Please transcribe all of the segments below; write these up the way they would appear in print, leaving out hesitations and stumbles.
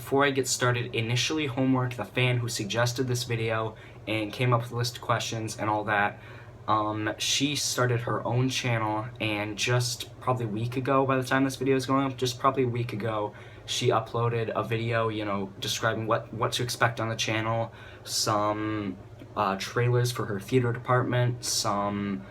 before I get started, initially Homework, the fan who suggested this video and came up with a list of questions and all that, she started her own channel, and just probably a week ago, by the time this video is going up, just probably a week ago, she uploaded a video, you know, describing what to expect on the channel, some trailers for her theater department, some,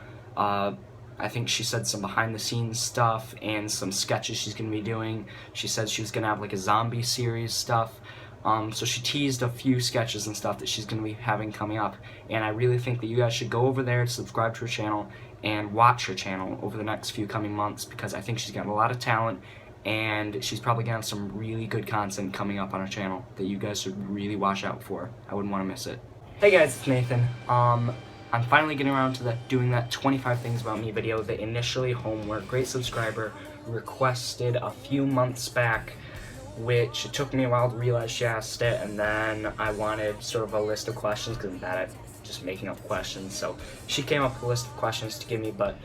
I think she said some behind-the-scenes stuff, and some sketches she's going to be doing. She said she was going to have like a zombie series stuff. So she teased a few sketches and stuff that she's going to be having coming up, and I really think that you guys should go over there, subscribe to her channel, and watch her channel over the next few coming months, because I think she's got a lot of talent, and she's probably going to have some really good content coming up on her channel that you guys should really watch out for. I wouldn't want to miss it. Hey guys, it's Nathan. I'm finally getting around to doing that 25 Things About Me video that initially Homework, great subscriber, requested a few months back, which it took me a while to realize she asked it, and then I wanted sort of a list of questions because I'm bad at just making up questions. So she came up with a list of questions to give me, but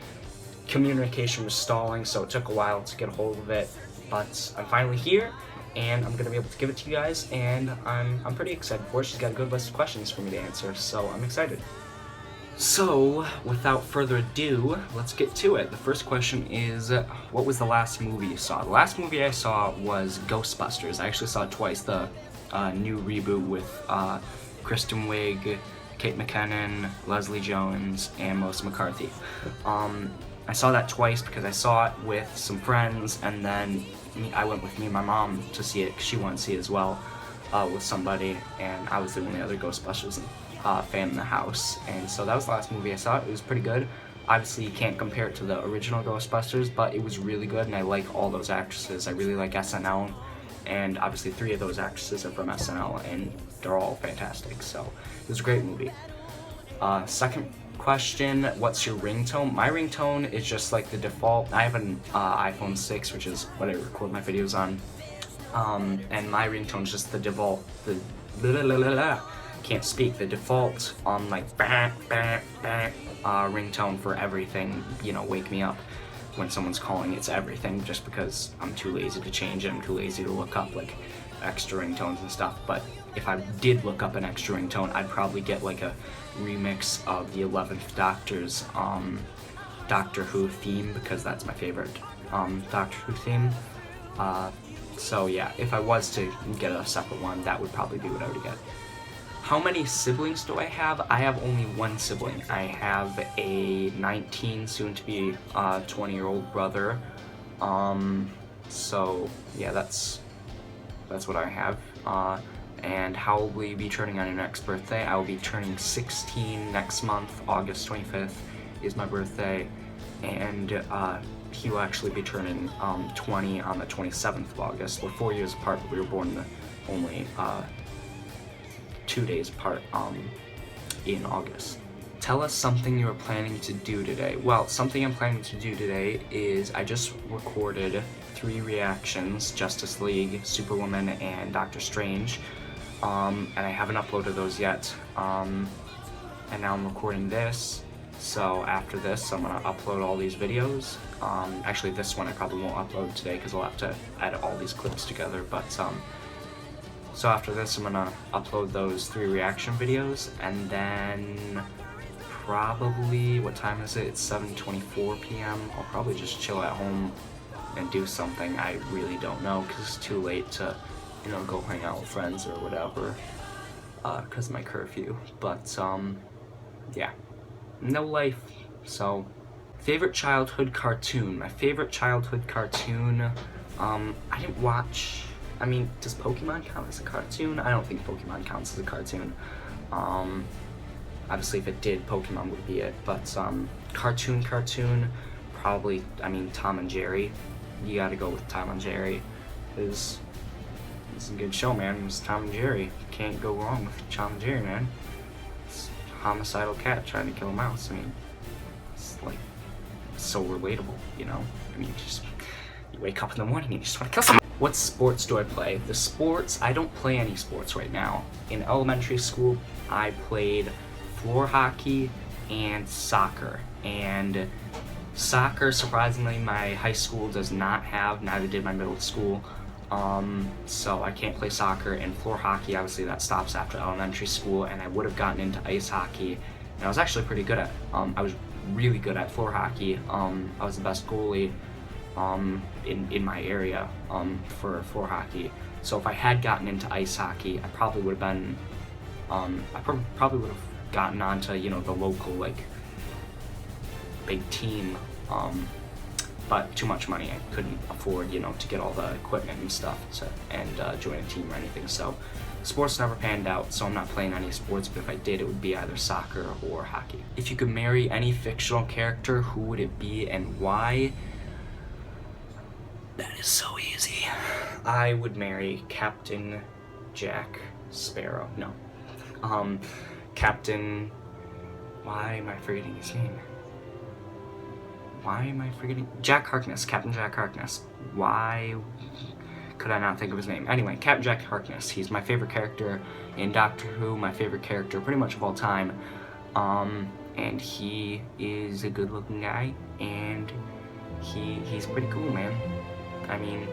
communication was stalling, so it took a while to get a hold of it. But I'm finally here, and I'm gonna be able to give it to you guys, and I'm pretty excited for it. She's got a good list of questions for me to answer, so I'm excited. So, without further ado, let's get to it. The first question is, what was the last movie you saw? The last movie I saw was Ghostbusters. I actually saw it twice, the new reboot with Kristen Wiig, Kate McKinnon, Leslie Jones, and Melissa McCarthy. I saw that twice because I saw it with some friends, and then I went with me and my mom to see it because she wanted to see it as well with somebody, and I was the only other Ghostbusters fan in the house, and so that was the last movie I saw. It was pretty good. Obviously you can't compare it to the original Ghostbusters, but it was really good, and I like all those actresses. I really like SNL, and obviously 3 of those actresses are from SNL, and they're all fantastic, so it was a great movie. Second question, what's your ringtone? My ringtone is just like the default. I have an iPhone 6, which is what I record my videos on, and my ringtone is just the default, can't speak, the default like ringtone for everything, you know, wake me up when someone's calling. It's everything, just because I'm too lazy to change it. I'm too lazy to look up like extra ringtones and stuff. But if I did look up an extra ringtone, I'd probably get like a remix of the 11th Doctor's Doctor Who theme, because that's my favorite Doctor Who theme. So yeah, if I was to get a separate one, that would probably be what I would get. How many siblings do I have? I have only one sibling. I have a 19, soon to be 20-year-old brother. So yeah, that's what I have. And how will you be turning on your next birthday? I will be turning 16 next month. August 25th is my birthday, and he will actually be turning 20 on the 27th of August. We're 4 years apart, but we were born only 2 days apart in August. Tell us something you are planning to do today. Well, something I'm planning to do today is I just recorded 3 reactions, Justice League, Superwoman, and Doctor Strange, and I haven't uploaded those yet, and now I'm recording this, so after this I'm gonna upload all these videos. Actually this one I probably won't upload today because I'll have to edit all these clips together, but so after this, I'm gonna upload those 3 reaction videos, and then probably, what time is it? It's 7:24 p.m. I'll probably just chill at home and do something. I really don't know, because it's too late to, you know, go hang out with friends or whatever, because of my curfew. But, yeah, no life. So, favorite childhood cartoon. My favorite childhood cartoon, I didn't watch... I mean, does Pokemon count as a cartoon? I don't think Pokemon counts as a cartoon. Obviously, if it did, Pokemon would be it. But cartoon, probably, I mean, Tom and Jerry. You gotta go with Tom and Jerry. It's a good show, man. It's Tom and Jerry. Can't go wrong with Tom and Jerry, man. It's a homicidal cat trying to kill a mouse. I mean, it's like so relatable, you know? I mean, you wake up in the morning and you just want to kill someone. What sports do I play? The sports, I don't play any sports right now. In elementary school, I played floor hockey and soccer. And soccer, surprisingly, my high school does not have, neither did my middle school. So I can't play soccer, and floor hockey, obviously that stops after elementary school, and I would have gotten into ice hockey, and I was actually pretty good at, I was really good at floor hockey. I was the best goalie in my area for floor hockey. So if I had gotten into ice hockey, I probably would have been, probably would have gotten onto, you know, the local, like, big team, but too much money. I couldn't afford, you know, to get all the equipment and stuff and join a team or anything. So sports never panned out, so I'm not playing any sports, but if I did, it would be either soccer or hockey. If you could marry any fictional character, who would it be and why? That is so easy. I would marry Captain Jack Sparrow. No. Captain... Why am I forgetting his name? Why am I forgetting? Jack Harkness. Captain Jack Harkness. Why could I not think of his name? Anyway, Captain Jack Harkness. He's my favorite character in Doctor Who, my favorite character pretty much of all time. And he is a good-looking guy, and he's pretty cool, man. I mean,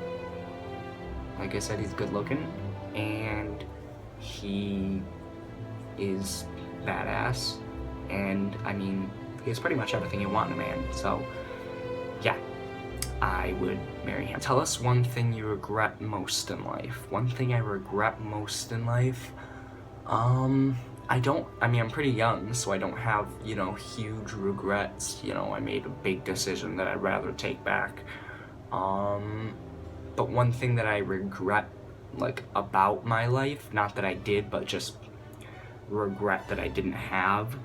like I said, he's good-looking, and he is badass, and I mean, he has pretty much everything you want in a man, so yeah, I would marry him. Tell us one thing you regret most in life. One thing I regret most in life? I mean, I'm pretty young, so I don't have, you know, huge regrets. You know, I made a big decision that I'd rather take back. But one thing that I regret, like, about my life, not that I did, but just regret that I didn't have,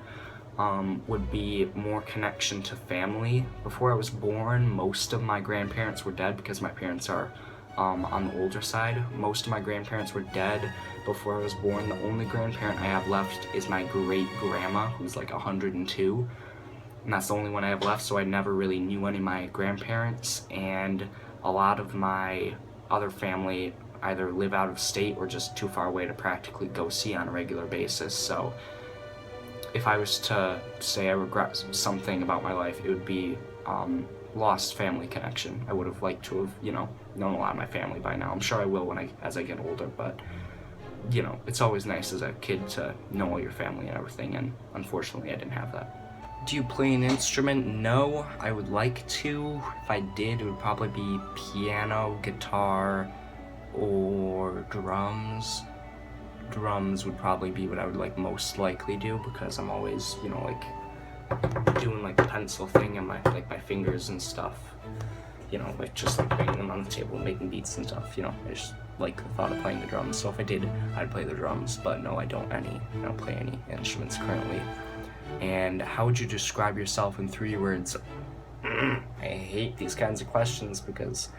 would be more connection to family. Before I was born, most of my grandparents were dead because my parents are on the older side. Most of my grandparents were dead before I was born. The only grandparent I have left is my great-grandma, who's like 102, and that's the only one I have left, so I never really knew any of my grandparents, and a lot of my other family either live out of state or just too far away to practically go see on a regular basis. So if I was to say I regret something about my life, it would be lost family connection. I would have liked to have, you know, known a lot of my family by now. I'm sure I will as I get older, but you know, it's always nice as a kid to know all your family and everything, and unfortunately I didn't have that. Do you play an instrument? No, I would like to. If I did, it would probably be piano, guitar, or drums. Drums would probably be what I would like most likely do, because I'm always, you know, like doing like the pencil thing and my fingers and stuff. You know, like just like banging them on the table and making beats and stuff. You know, I just like the thought of playing the drums. So if I did, I'd play the drums. But no, I don't play any instruments currently. And how would you describe yourself in 3 words? I hate these kinds of questions because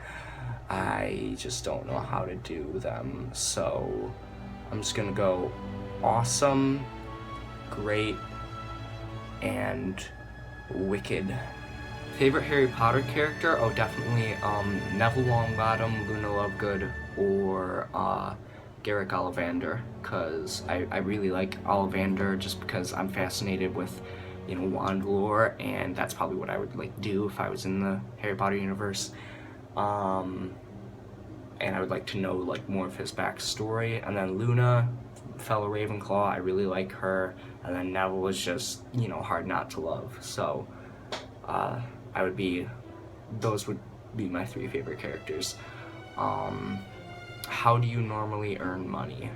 I just don't know how to do them. So I'm just gonna go awesome, great, and wicked. Favorite Harry Potter character? Oh, definitely Neville Longbottom, Luna Lovegood, or Garrick Ollivander, because I really like Ollivander just because I'm fascinated with, you know, wand lore, and that's probably what I would like do if I was in the Harry Potter universe. And I would like to know like more of his backstory. And then Luna, fellow Ravenclaw, I really like her. And then Neville was just, you know, hard not to love. So those would be my 3 favorite characters. How do you normally earn money?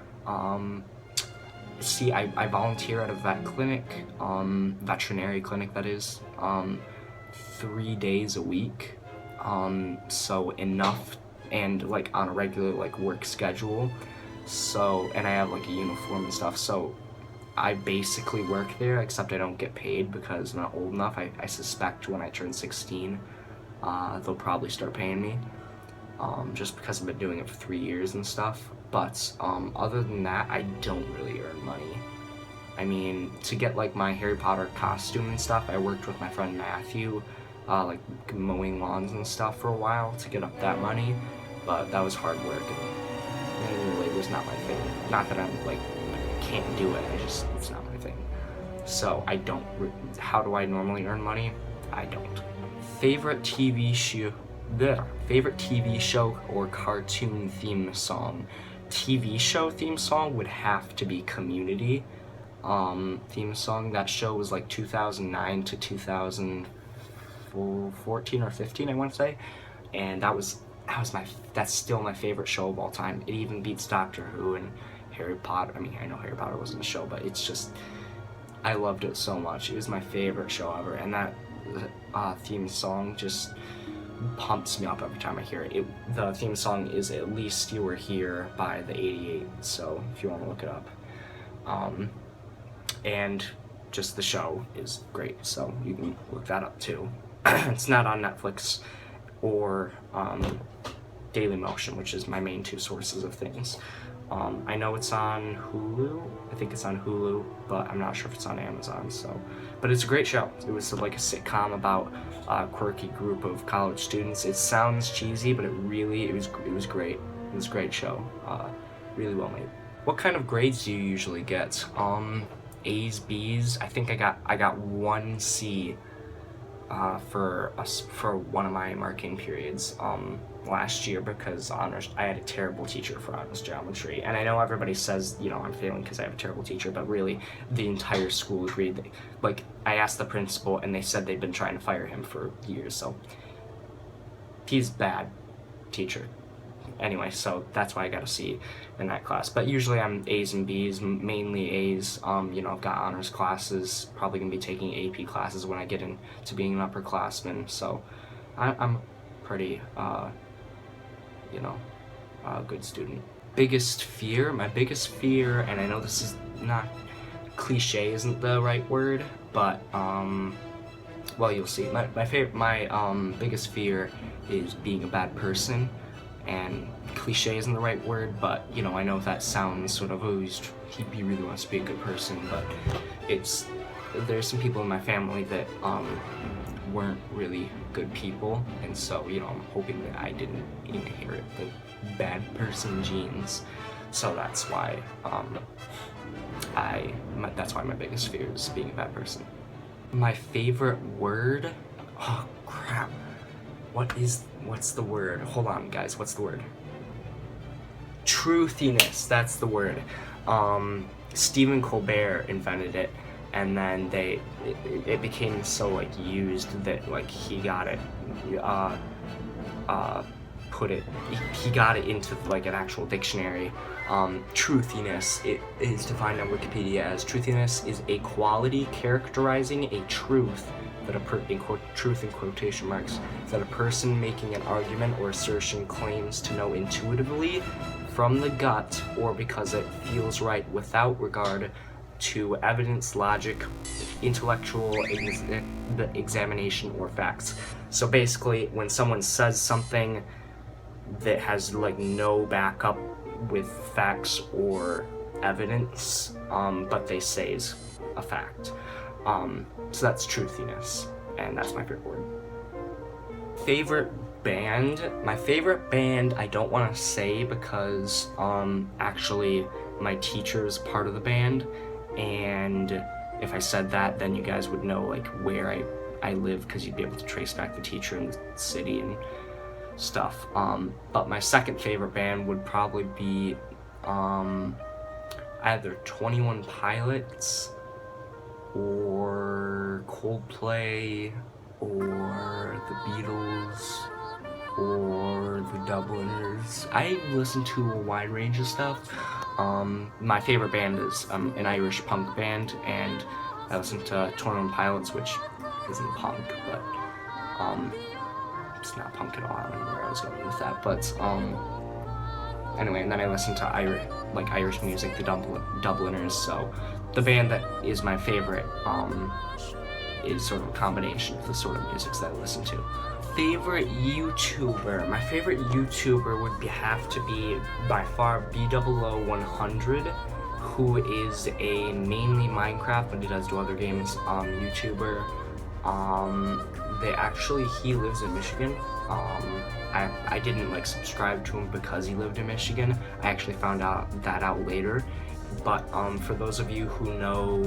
See, I volunteer at a vet clinic, veterinary clinic that is, 3 days a week. So enough, and like on a regular like work schedule. So, and I have like a uniform and stuff, so I basically work there, except I don't get paid because I'm not old enough. I suspect when I turn 16, they'll probably start paying me, just because I've been doing it for 3 years and stuff. But other than that, I don't really earn money. I mean, to get like my Harry Potter costume and stuff, I worked with my friend Matthew, like mowing lawns and stuff for a while to get up that money, but that was hard work, and manual labor is not my thing. Not that I'm like can't do it, it's not my thing. So I don't. How do I normally earn money? I don't. Favorite TV show? the favorite TV show or cartoon theme song. TV show theme song would have to be Community theme song. That show was like 2009 to 2014 or 15, I want to say, and that's still my favorite show of all time. It even beats Doctor Who and Harry Potter. I mean, I know Harry Potter wasn't a show, but it's just, I loved it so much. It was my favorite show ever, and that theme song just pumps me up every time I hear it. The theme song is At Least You Were Here by the 88, so if you want to look it up. And just the show is great, so you can look that up too. It's not on Netflix or Dailymotion, which is my main two sources of things. I know it's on Hulu. I think it's on Hulu, but I'm not sure if it's on Amazon. But it's a great show. It was like a sitcom about a quirky group of college students. It sounds cheesy, but it was great. It was a great show. Really well made. What kind of grades do you usually get? A's, B's. I think I got 1 C for one of my marking periods last year, because I had a terrible teacher for honors geometry. And I know everybody says, I'm failing because I have a terrible teacher, but really the entire school agreed. Like, I asked the principal and they said they'd been trying to fire him for years, so he's a bad teacher. Anyway, so that's why I got a C in that class. But usually I'm A's and B's, mainly A's. I've got honors classes, probably gonna be taking AP classes when I get into being an upperclassman. So I'm pretty, good student. Biggest fear? My biggest fear, and I know this is not, cliche isn't the right word, but, well, you'll see. My biggest fear is being a bad person. And cliche isn't the right word, but I know that sounds sort of, he really wants to be a good person, but there's some people in my family that weren't really good people, and so I'm hoping that I didn't inherit the bad person genes. So that's why that's why my biggest fear is being a bad person. My favorite word? Oh crap. What's the word? Hold on, guys, what's the word? Truthiness, that's the word. Stephen Colbert invented it, and then it became so used that he got it, he got it into an actual dictionary. Truthiness, it is defined on Wikipedia as: truthiness is a quality characterizing a truth that truth in quotation marks, that a person making an argument or assertion claims to know intuitively from the gut or because it feels right, without regard to evidence, logic, intellectual examination, or facts. So basically, when someone says something that has no backup with facts or evidence, but they say is a fact. So that's truthiness, and that's my favorite word. Favorite band? My favorite band I don't want to say because actually my teacher is part of the band, and if I said that, then you guys would know where I live, because you'd be able to trace back the teacher and the city and stuff. But my second favorite band would probably be either 21 Pilots or Coldplay or the Beatles or the Dubliners. I listen to a wide range of stuff. My favorite band is an Irish punk band, and I listen to 21 Pilots, which isn't punk, but it's not punk at all. I don't know where I was going with that, but anyway, and then I listen to Irish music, the Dubliners. So the band that is my favorite is sort of a combination of the sort of music that I listen to. Favorite YouTuber? My favorite YouTuber would have to be by far B000100, who is a mainly Minecraft, but he does do other games, YouTuber. He lives in Michigan. I didn't subscribe to him because he lived in Michigan. I actually found that out later. But for those of you who know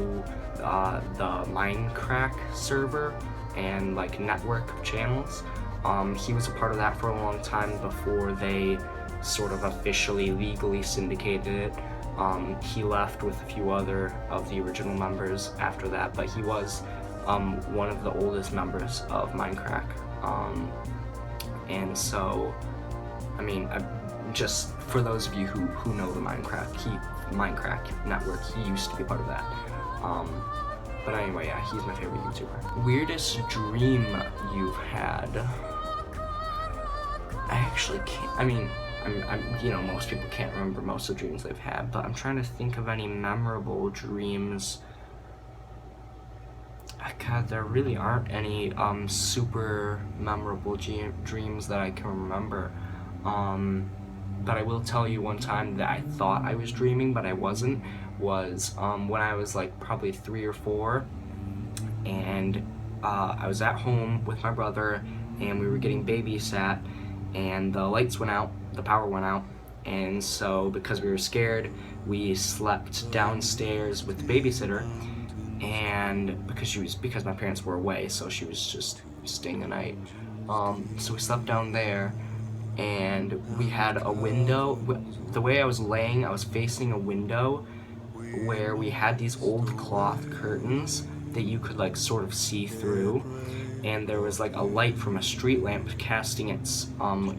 the Minecraft server and network of channels, He was a part of that for a long time before they sort of officially legally syndicated it. He left with a few other of the original members after that, but he was one of the oldest members of Minecraft. And so, I mean, just for those of you who know the Minecraft network, he used to be part of that. But anyway, yeah, he's my favorite YouTuber. Weirdest dream you've had? I actually can't, I mean, you know, most people can't remember most of the dreams they've had, but I'm trying to think of any memorable dreams. God, there really aren't any super memorable dreams that I can remember. But I will tell you one time that I thought I was dreaming, but I wasn't, was when I was like probably 3 or 4, and I was at home with my brother, and we were getting babysat, and the lights went out, the power went out, and so because we were scared, we slept downstairs with the babysitter, and because my parents were away, so she was just staying the night. So we slept down there, and we had a window. The way I was laying, I was facing a window where we had these old cloth curtains that you could like sort of see through, and there was like a light from a street lamp casting its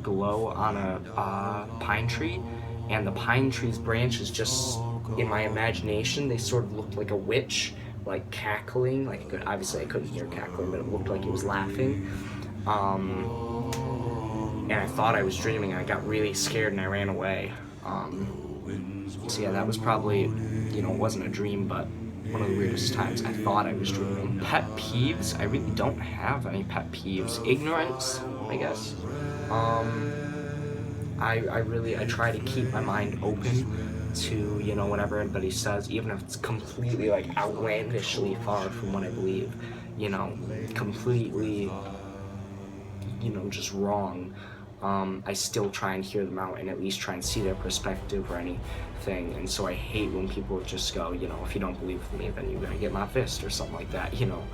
glow on a pine tree, and the pine tree's branches, just in my imagination, they sort of looked like a witch, like cackling, like obviously I couldn't hear cackling, but it looked like it was laughing. And I thought I was dreaming, and I got really scared and I ran away. So yeah, that was probably, you know, it wasn't a dream, but one of the weirdest times I thought I was dreaming. Pet peeves? I really don't have any pet peeves. Ignorance, I guess. I try to keep my mind open to, you know, whatever anybody says, even if it's completely like outlandishly far from what I believe, you know, completely, you know, just wrong. I still try and hear them out and at least try and see their perspective or anything, and so I hate when people just go, you know, if you don't believe me, then you're gonna get my fist or something like that, you know.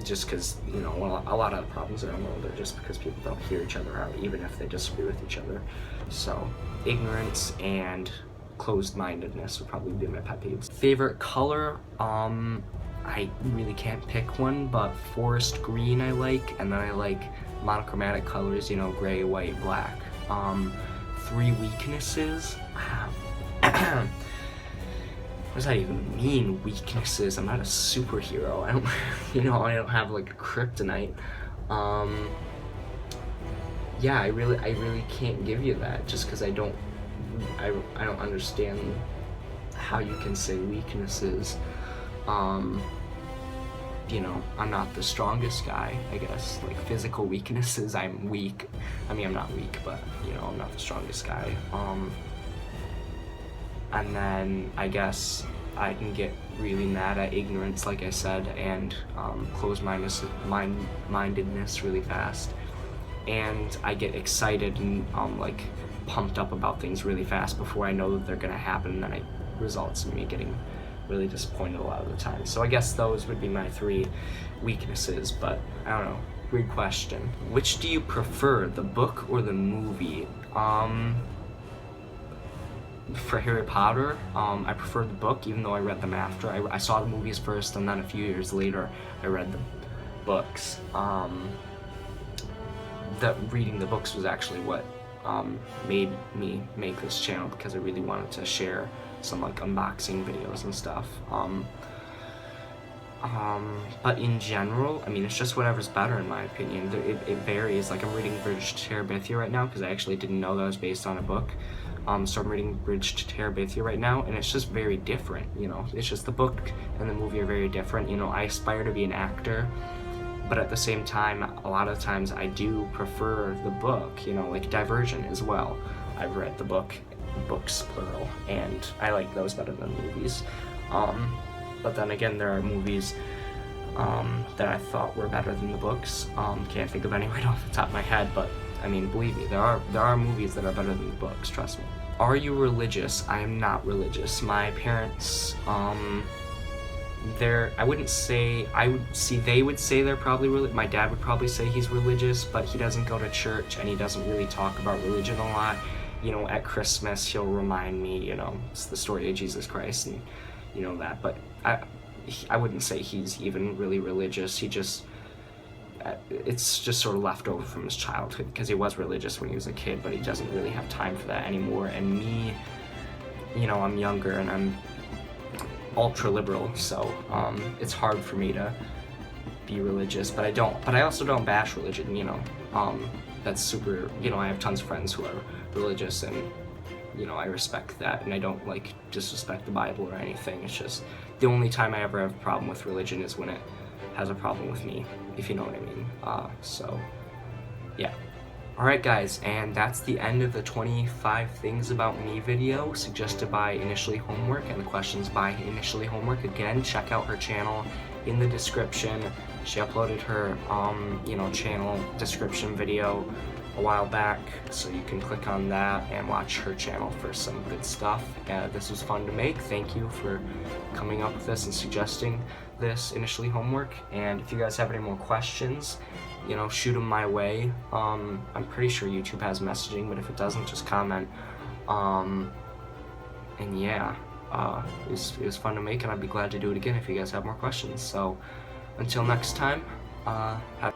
Just because, you know, a lot of the problems in the world are just because people don't hear each other out, even if they disagree with each other. So, ignorance and closed-mindedness would probably be my pet peeves. Favorite color? I really can't pick one, but forest green I like, and then I like monochromatic colors, you know, gray, white, black. 3 weaknesses? What does that even mean, weaknesses? I'm not a superhero. I don't, you know, I don't have like a kryptonite. Yeah, I really can't give you that, just because I don't understand how you can say weaknesses. You know, I'm not the strongest guy, I guess. Like, physical weaknesses, I'm weak. I mean, I'm not weak, but, you know, I'm not the strongest guy. And then, I guess, I can get really mad at ignorance, like I said, and closed-mindedness really fast. And I get excited and, like, pumped up about things really fast before I know that they're gonna happen, and then it results in me getting really disappointed a lot of the time. So I guess those would be my 3 weaknesses, but I don't know, weird question. Which do you prefer, the book or the movie? For Harry Potter, I prefer the book, even though I read them after. I saw the movies first, and then a few years later, I read the books. Reading the books was actually what made me make this channel, because I really wanted to share some like unboxing videos and stuff. But in general, I mean, it's just whatever's better in my opinion. It varies. Like, I'm reading Bridge to Terabithia right now because I actually didn't know that was based on a book. So I'm reading Bridge to Terabithia right now, and it's just very different, you know. It's just the book and the movie are very different. You know, I aspire to be an actor, but at the same time, a lot of times I do prefer the book, you know, like Divergent as well. I've read the books plural, and I like those better than movies. But then again, there are movies that I thought were better than the books. Can't think of any right off the top of my head, but I mean, believe me, there are movies that are better than the books, trust me. Are you religious? I am not religious. My parents I wouldn't say, they would say they're probably my dad would probably say he's religious, but he doesn't go to church and he doesn't really talk about religion a lot. You know, at Christmas he'll remind me, you know, it's the story of Jesus Christ and you know that, but I wouldn't say he's even really religious. He just, it's just sort of left over from his childhood, because he was religious when he was a kid, but he doesn't really have time for that anymore. And me, you know, I'm younger and I'm ultra liberal, so it's hard for me to be religious, but I also don't bash religion, you know. That's super, you know, I have tons of friends who are religious, and you know, I respect that, and I don't like disrespect the Bible or anything. It's just the only time I ever have a problem with religion is when it has a problem with me, if you know what I mean. So yeah. Alright guys, and that's the end of the 25 Things About Me video suggested by Initially Homework and the questions by Initially Homework. Again, check out her channel in the description. She uploaded her you know, channel description video a while back, so you can click on that and watch her channel for some good stuff. This was fun to make. Thank you for coming up with this and suggesting this, Initially Homework. And if you guys have any more questions, you know, shoot them my way. I'm pretty sure YouTube has messaging, but if it doesn't, just comment. And yeah, it was fun to make, and I'd be glad to do it again if you guys have more questions. So until next time, have